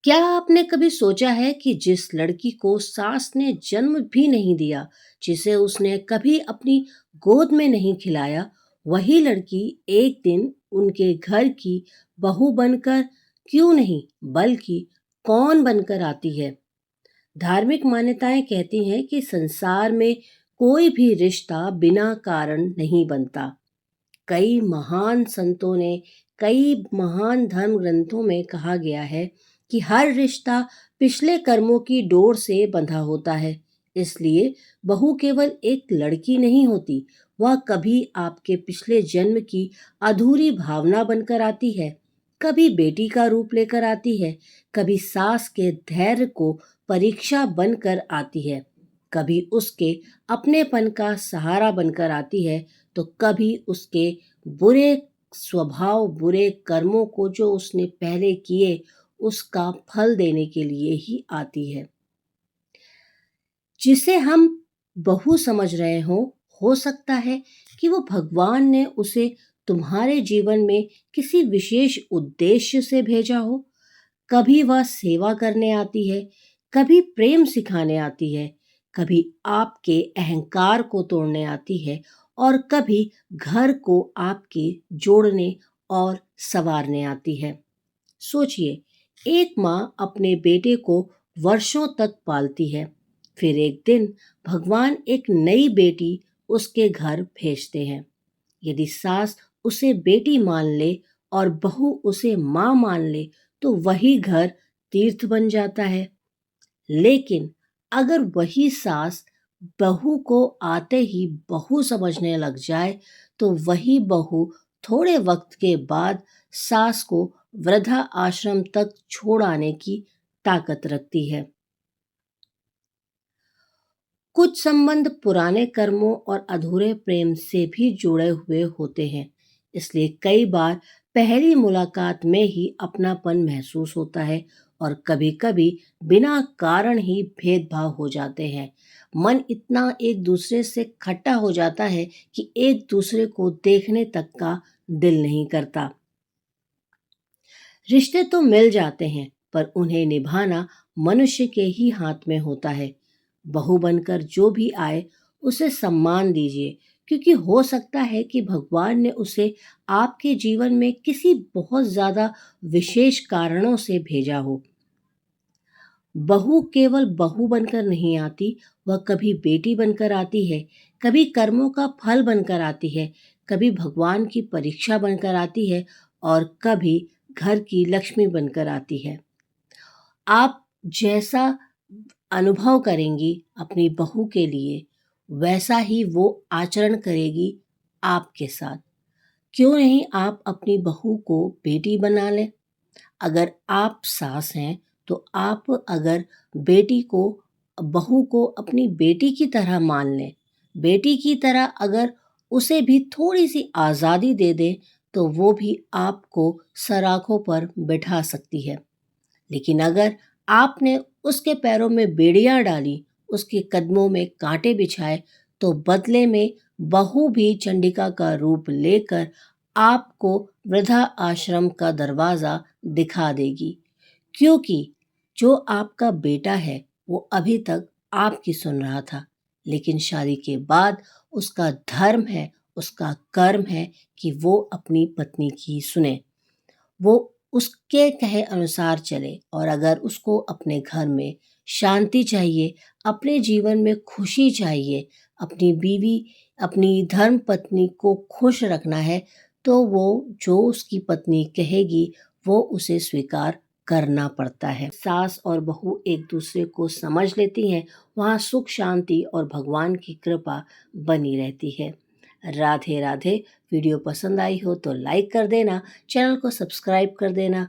क्या आपने कभी सोचा है कि जिस लड़की को सास ने जन्म भी नहीं दिया, जिसे उसने कभी अपनी गोद में नहीं खिलाया, वही लड़की एक दिन उनके घर की बहू बनकर क्यों नहीं, बल्कि कौन बनकर आती है? धार्मिक मान्यताएं कहती हैं कि संसार में कोई भी रिश्ता बिना कारण नहीं बनता। कई महान संतों ने, कई महान धर्म ग्रंथों में कहा गया है कि हर रिश्ता पिछले कर्मों की डोर से बंधा होता है। इसलिए बहू केवल एक लड़की नहीं होती, वह कभी आपके पिछले जन्म की अधूरी भावना बनकर आती है, कभी बेटी का रूप लेकर आती है, कभी सास के धैर्य को परीक्षा बनकर आती है, कभी उसके अपनेपन का सहारा बनकर आती है, तो कभी उसके बुरे स्वभाव, बुरे कर्मों को जो उसने पहले किए, उसका फल देने के लिए ही आती है। जिसे हम बहू समझ रहे हो सकता है कि वो भगवान ने उसे तुम्हारे जीवन में किसी विशेष उद्देश्य से भेजा हो। कभी वह सेवा करने आती है, कभी प्रेम सिखाने आती है, कभी आपके अहंकार को तोड़ने आती है, और कभी घर को आपके जोड़ने और संवारने आती है। सोचिए, एक माँ अपने बेटे को वर्षों तक पालती है, फिर एक दिन भगवान एक नई बेटी उसके घर भेजते हैं। यदि सास उसे बेटी मान ले और बहू उसे माँ मान ले, तो वही घर तीर्थ बन जाता है। लेकिन अगर वही सास बहू को आते ही बहू समझने लग जाए, तो वही बहू थोड़े वक्त के बाद सास को वृद्धा आश्रम तक छोड़ आने की ताकत रखती है। कुछ संबंध पुराने कर्मों और अधूरे प्रेम से भी जुड़े हुए होते हैं, इसलिए कई बार पहली मुलाकात में ही अपनापन महसूस होता है, और कभी-कभी बिना कारण ही भेदभाव हो जाते हैं। मन इतना एक दूसरे से खट्टा हो जाता है कि एक दूसरे को देखने तक का दिल नहीं करता। रिश्ते तो मिल जाते हैं, पर उन्हें निभाना मनुष्य के ही हाथ में होता है। बहू बनकर जो भी आए, उसे सम्मान दीजिए, क्योंकि हो सकता है कि भगवान ने उसे आपके जीवन में किसी बहुत ज़्यादा विशेष कारणों से भेजा हो। बहू केवल बहू बनकर नहीं आती, वह कभी बेटी बनकर आती है, कभी कर्मों का फल बनकर आती है, कभी भगवान की परीक्षा बनकर आती है, और कभी घर की लक्ष्मी बनकर आती है। आप जैसा अनुभव करेंगी अपनी बहू के लिए, वैसा ही वो आचरण करेगी आपके साथ। क्यों नहीं आप अपनी बहू को बेटी बना लें? अगर आप सास हैं, तो आप अगर बेटी को, बहू को अपनी बेटी की तरह मान लें, बेटी की तरह अगर उसे भी थोड़ी-सी आज़ादी दे दें, तो वो भी आपको सराखों पर बिठा सकती है। लेकिन अगर आपने उसके पैरों में बेड़ियां डाली, उसके कदमों में कांटे बिछाए, तो बदले में बहू भी चंडिका का रूप लेकर आपको वृद्धा आश्रम का दरवाज़ा दिखा देगी। क्योंकि जो आपका बेटा है, वो अभी तक आपकी सुन रहा था, लेकिन शादी के बाद उसका धर्म है, उसका कर्म है कि वो अपनी पत्नी की सुने, वो उसके कहे अनुसार चले। और अगर उसको अपने घर में शांति चाहिए, अपने जीवन में खुशी चाहिए, अपनी बीवी, अपनी धर्म पत्नी को खुश रखना है, तो वो जो उसकी पत्नी कहेगी, वो उसे स्वीकार करना पड़ता है। सास और बहू एक दूसरे को समझ लेती हैं, वहाँ सुख शांति और भगवान की कृपा बनी रहती है। राधे राधे। वीडियो पसंद आई हो तो लाइक कर देना, चैनल को सब्सक्राइब कर देना।